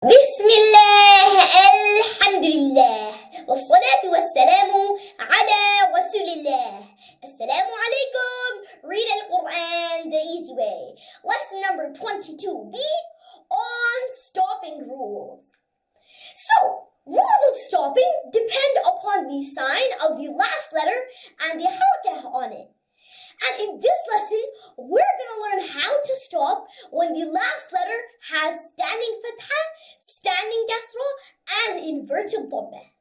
بسم الله الحمد لله والصلاة والسلام على رسول الله. Assalamu alaikum. Read Al-Quran the easy way. Lesson number 22b on stopping rules. So, rules of stopping depend upon the sign of the last letter and the halakah on it. And in this lesson, we're going to learn how to stop when the last letter has standing fatha, standing kasra, and inverted dhamma.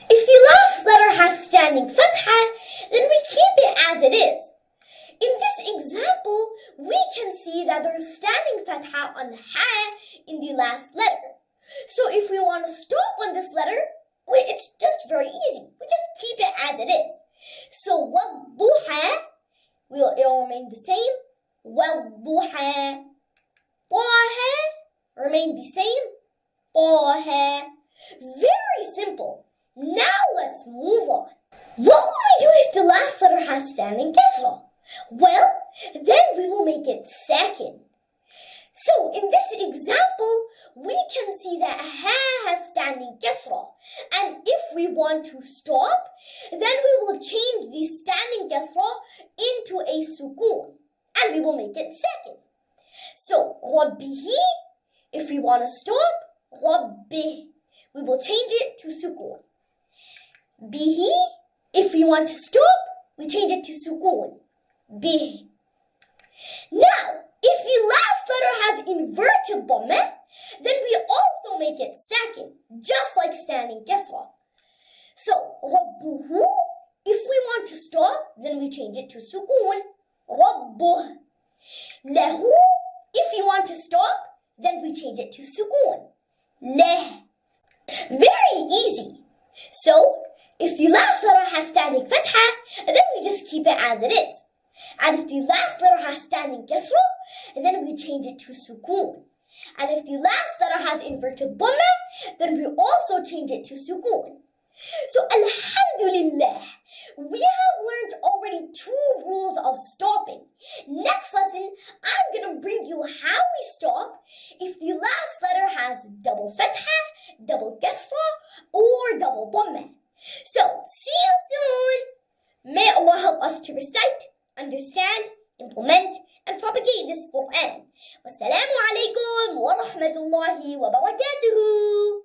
If the last letter has standing fatha, then we keep it as it is. In this example, we can see that there's standing fatha on ha in the last letter. So if we want to stop on this letter, it's just very easy. We just keep it as it is. So وَالضُّحَى, it will remain the same. وَالضُّحَى. طَاهَ, remain the same. طَاهَ. Very simple. Now let's move on. What will we do if the last letter has standing kasra? Well, then we will make it sakin. So in this example, we can see that ha has standing kasra. And if we want to stop, then we will change the standing kasra into a sukoon. And we will make it sakin. So, rabbihi, if we want to stop, rabbih, we will change it to sukoon. Bihi, if we want to stop, we change it to sukoon. Bih. Now, if the last letter has inverted dhamma, then we also make it sakin, just like standing kasra. So, rabbuhu, if we want to stop, then we change it to sukoon. Rabbuh. Lahu, if you want to stop, then we change it to sukoon. Leh. Very easy. So, if the last letter has standing fatha, then we just keep it as it is. And if the last letter has standing kasra, then we change it to sukoon. And if the last letter has inverted dhamma, then we also change it to sukoon. So, alhamdulillah, we have learned already 2 rules of stopping. Next lesson, I'm going to bring you how we stop if the last letter has double fatha, double kasra, or double dhamma. So, see you soon. May Allah help us to recite, understand, implement, and propagate this Quran. Wassalamu alaikum wa rahmatullahi wa barakatuhu.